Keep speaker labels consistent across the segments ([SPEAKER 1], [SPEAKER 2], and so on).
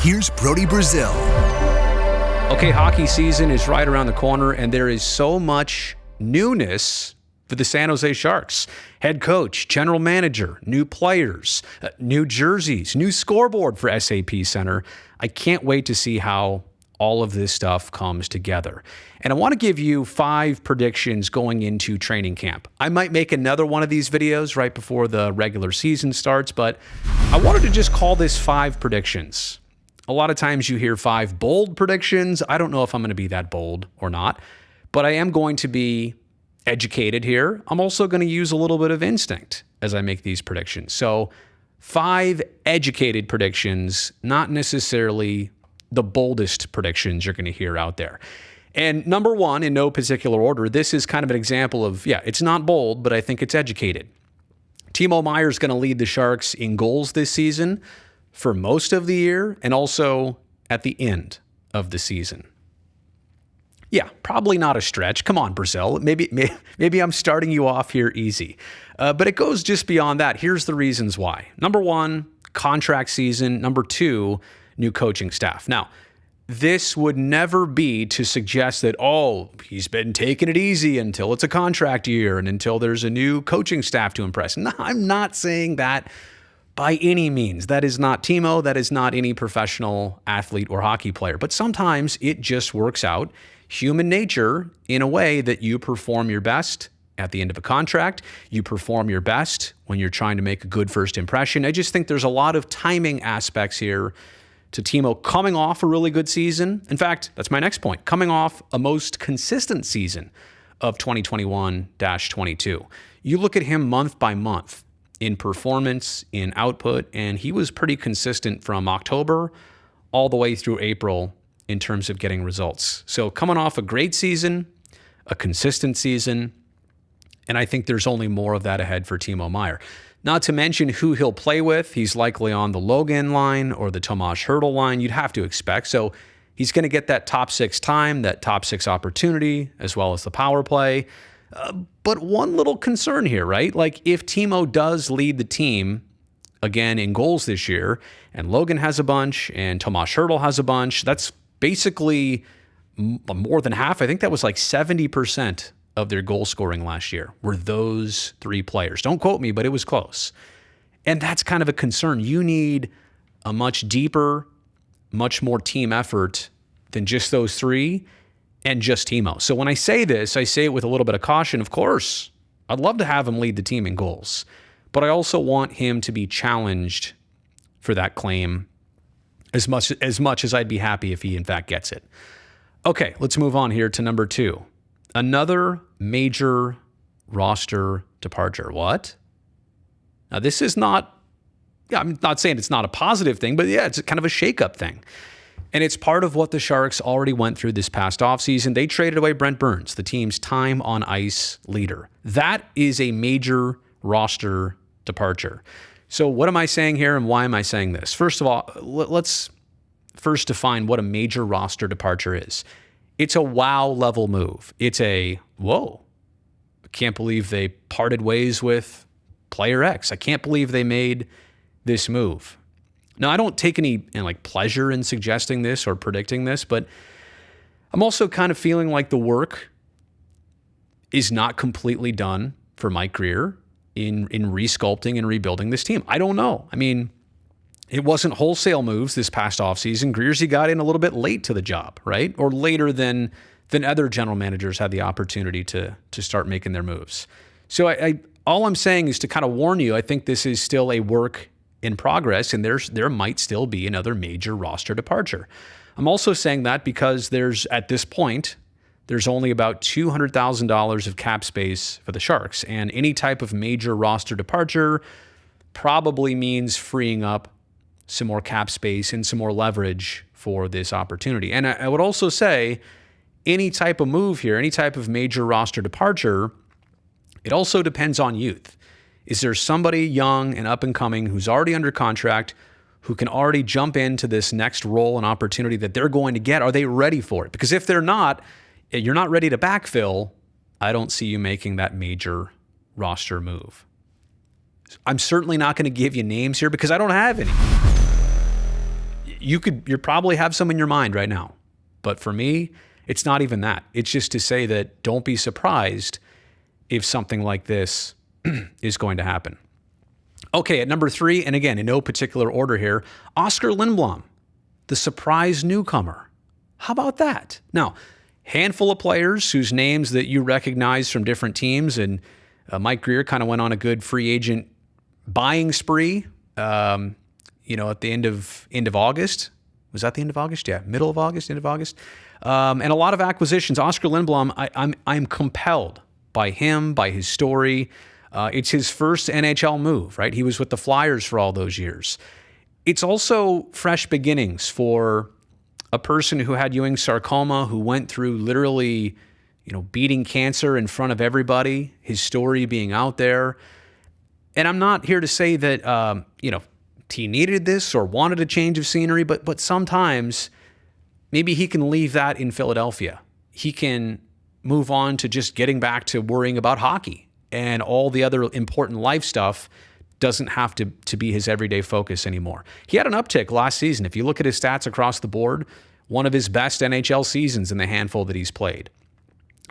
[SPEAKER 1] here's Brody Brazil.
[SPEAKER 2] Okay, hockey season is right around the corner, and there is so much newness for the San Jose Sharks. Head coach, general manager, new players, new jerseys, new scoreboard for SAP Center. I can't wait to see how all of this stuff comes together. And I want to give you 5 predictions going into training camp. I might make another one of these videos right before the regular season starts, but I wanted to just call this 5 predictions. A lot of times you hear 5 bold predictions. I don't know if I'm going to be that bold or not, but I am going to be educated here. I'm also going to use a little bit of instinct as I make these predictions. So 5 educated predictions, not necessarily the boldest predictions you're going to hear out there. And number 1, in no particular order, this is kind of an example of, it's not bold, but I think it's educated. TIMO MEIER is going to lead the Sharks in goals this season for most of the year and also at the end of the season. Yeah, probably not a stretch. Come on, Brazil. Maybe I'm starting you off here easy. But it goes just beyond that. Here's the reasons why. Number 1, contract season. Number 2, new coaching staff. Now, this would never be to suggest that, he's been taking it easy until it's a contract year and until there's a new coaching staff to impress. No, I'm not saying that by any means. That is not TIMO. That is not any professional athlete or hockey player. But sometimes it just works out, human nature, in a way that you perform your best at the end of a contract. You perform your best when you're trying to make a good first impression. I just think there's a lot of timing aspects here to TIMO coming off a really good season. In fact, that's my next point, coming off a most consistent season of 2021-22. You look at him month by month in performance, in output, and he was pretty consistent from October all the way through April in terms of getting results. So coming off a great season, a consistent season, and I think there's only more of that ahead for TIMO MEIER. Not to mention who he'll play with. He's likely on the Logan line or the Tomas Hertl line. You'd have to expect. So he's going to get that top 6 time, that top 6 opportunity, as well as the power play. But one little concern here, right? Like if TIMO does lead the team again in goals this year, and Logan has a bunch, and Tomas Hertl has a bunch, that's basically more than half. I think that was like 70% of their goal scoring last year were those 3 players. Don't quote me, but it was close. And that's kind of a concern. You need a much deeper, much more team effort than just those 3 and just TIMO. So when I say this, I say it with a little bit of caution. Of course, I'd love to have him lead the team in goals, but I also want him to be challenged for that claim as much as I'd be happy if he in fact gets it. Okay, let's move on here to number 2. Another major roster departure. What? Now, this is not, I'm not saying it's not a positive thing, but it's kind of a shakeup thing. And it's part of what the Sharks already went through this past offseason. They traded away Brent Burns, the team's time on ice leader. That is a major roster departure. So what am I saying here and why am I saying this? First of all, let's first define what a major roster departure is. It's a wow level move. It's a, whoa, I can't believe they parted ways with player X. I can't believe they made this move. Now, I don't take any pleasure in suggesting this or predicting this, but I'm also kind of feeling like the work is not completely done for Mike Grier in resculpting and rebuilding this team. I don't know. I mean, it wasn't wholesale moves this past offseason. Griersy got in a little bit late to the job, right? Or later than other general managers had the opportunity to start making their moves. So all I'm saying is to kind of warn you, I think this is still a work in progress, and there might still be another major roster departure. I'm also saying that because at this point, there's only about $200,000 of cap space for the Sharks, and any type of major roster departure probably means freeing up some more cap space and some more leverage for this opportunity. And I would also say any type of move here, any type of major roster departure, it also depends on youth. Is there somebody young and up and coming who's already under contract, who can already jump into this next role and opportunity that they're going to get? Are they ready for it? Because if they're not, you're not ready to backfill, I don't see you making that major roster move. I'm certainly not going to give you names here because I don't have any. you probably have some in your mind right now. But for me, it's not even that. It's just to say that don't be surprised if something like this is going to happen. Okay, at number 3, and again, in no particular order here, Oskar Lindblom, the surprise newcomer. How about that? Now, handful of players whose names that you recognize from different teams, and Mike Greer kind of went on a good free agent buying spree, at the end of August. Was that the end of August? Yeah, middle of August, end of August. And a lot of acquisitions. Oskar Lindblom, I'm compelled by him, by his story. It's his first NHL move, right? He was with the Flyers for all those years. It's also fresh beginnings for a person who had Ewing sarcoma, who went through literally, beating cancer in front of everybody, his story being out there. And I'm not here to say that, he needed this or wanted a change of scenery, but sometimes maybe he can leave that in Philadelphia. He can move on to just getting back to worrying about hockey, and all the other important life stuff doesn't have to be his everyday focus anymore. He had an uptick last season. If you look at his stats across the board, one of his best NHL seasons in the handful that he's played.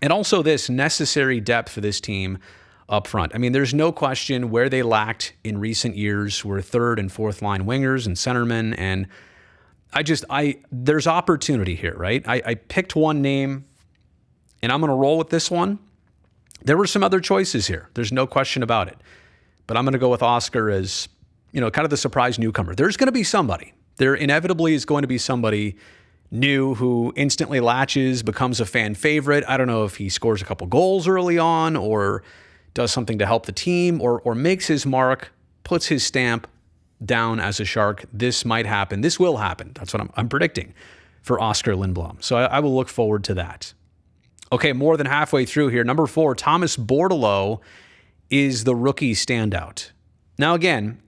[SPEAKER 2] And also this necessary depth for this team up front. I mean, there's no question where they lacked in recent years were third and fourth line wingers and centermen. And there's opportunity here, right? I picked one name and I'm going to roll with this one. There were some other choices here. There's no question about it. But I'm going to go with Oskar as, kind of the surprise newcomer. There's going to be somebody. There inevitably is going to be somebody new who instantly latches, becomes a fan favorite. I don't know if he scores a couple goals early on or does something to help the team or makes his mark, puts his stamp down as a Shark. This might happen. This will happen. That's what I'm predicting for Oskar Lindblom. So I will look forward to that. Okay, more than halfway through here. Number 4, Thomas Bordeleu is the rookie standout. Now, again,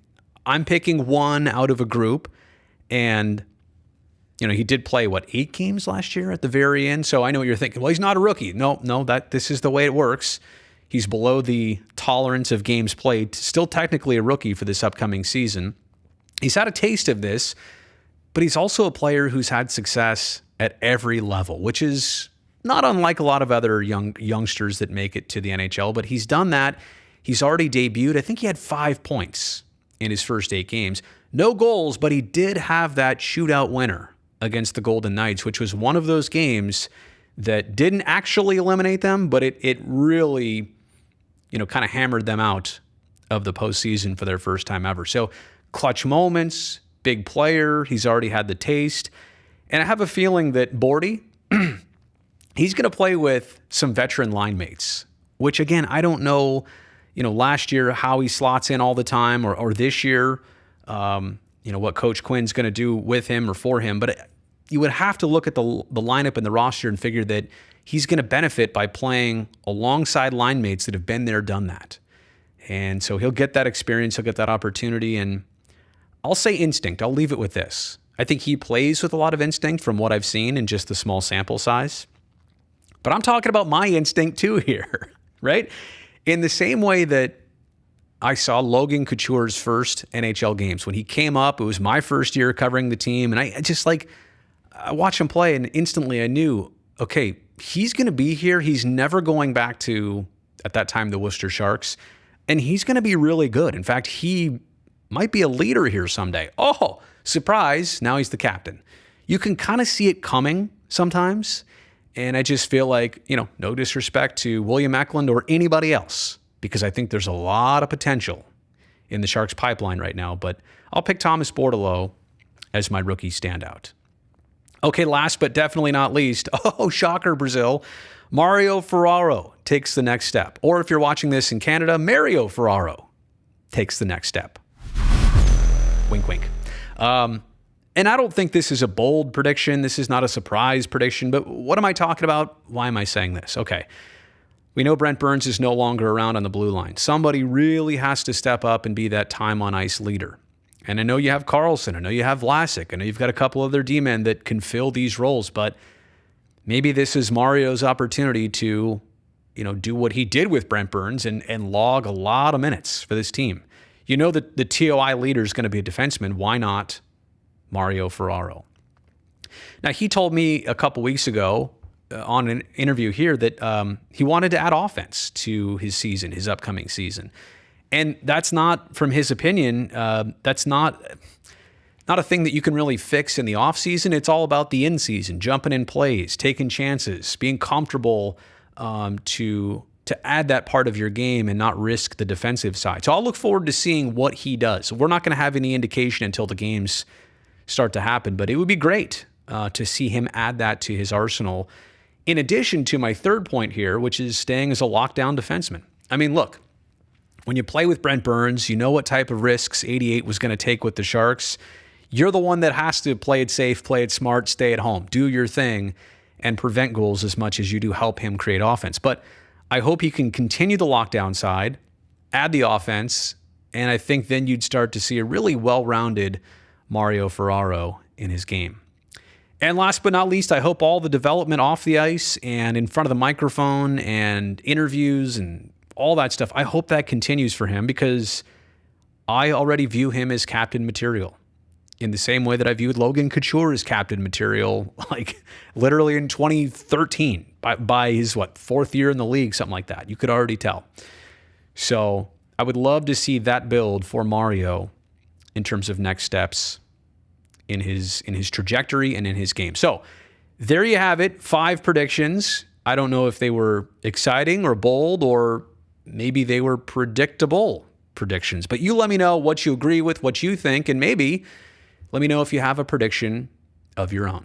[SPEAKER 2] I'm picking one out of a group, and he did play 8 games last year at the very end. So I know what you're thinking. Well, he's not a rookie. No, this is the way it works. He's below the tolerance of games played. Still technically a rookie for this upcoming season. He's had a taste of this, but he's also a player who's had success at every level, which is not unlike a lot of other youngsters that make it to the NHL, but he's done that. He's already debuted. I think he had 5 points in his first 8 games. No goals, but he did have that shootout winner against the Golden Knights, which was one of those games that didn't actually eliminate them, but it really, kind of hammered them out of the postseason for their first time ever. So clutch moments, big player. He's already had the taste. And I have a feeling that Bordy, he's going to play with some veteran line mates, which again, I don't know, last year how he slots in all the time or this year, what Coach Quinn's going to do with him or for him. But you would have to look at the lineup and the roster and figure that he's going to benefit by playing alongside line mates that have been there, done that. And so he'll get that experience, he'll get that opportunity. And I'll say instinct. I'll leave it with this. I think he plays with a lot of instinct from what I've seen in just the small sample size. But I'm talking about my instinct too here, right? In the same way that I saw Logan Couture's first NHL games. When he came up, it was my first year covering the team. And I watched him play and instantly I knew, okay, he's going to be here. He's never going back to, at that time, the Worcester Sharks. And he's going to be really good. In fact, he might be a leader here someday. Oh, surprise. Now he's the captain. You can kind of see it coming sometimes. And I just feel like, no disrespect to William Eklund or anybody else, because I think there's a lot of potential in the Sharks pipeline right now. But I'll pick Thomas Bordeleu as my rookie standout. Okay, last but definitely not least, shocker, Brazil, Mario Ferraro takes the next step. Or if you're watching this in Canada, Mario Ferraro takes the next step. Wink, wink. And I don't think this is a bold prediction. This is not a surprise prediction. But what am I talking about? Why am I saying this? Okay, we know Brent Burns is no longer around on the blue line. Somebody really has to step up and be that time on ice leader. And I know you have Carlson. I know you have Vlasic. I know you've got a couple other D-men that can fill these roles. But maybe this is Mario's opportunity to, do what he did with Brent Burns and log a lot of minutes for this team. You know that the TOI leader is going to be a defenseman. Why not Mario Ferraro. Now, he told me a couple weeks ago on an interview here that he wanted to add offense to his season, his upcoming season. And that's not, from his opinion, that's not a thing that you can really fix in the offseason. It's all about the in-season, jumping in plays, taking chances, being comfortable to add that part of your game and not risk the defensive side. So I'll look forward to seeing what he does. We're not going to have any indication until the games start to happen, but it would be great to see him add that to his arsenal, in addition to my third point here, which is staying as a lockdown defenseman. I mean, look, when you play with Brent Burns, you know what type of risks 88 was going to take with the Sharks. You're the one that has to play it safe, play it smart, stay at home, do your thing, and prevent goals as much as you do help him create offense. But I hope he can continue the lockdown side, add the offense, and I think then you'd start to see a really well-rounded Mario Ferraro in his game. And last but not least, I hope all the development off the ice and in front of the microphone and interviews and all that stuff, I hope that continues for him, because I already view him as captain material in the same way that I viewed Logan Couture as captain material, like literally in 2013 by his, fourth year in the league, something like that. You could already tell. So I would love to see that build for Mario in terms of next steps in his trajectory and in his game. So there you have it, 5 predictions. I don't know if they were exciting or bold, or maybe they were predictable predictions, but you let me know what you agree with, what you think, and maybe let me know if you have a prediction of your own.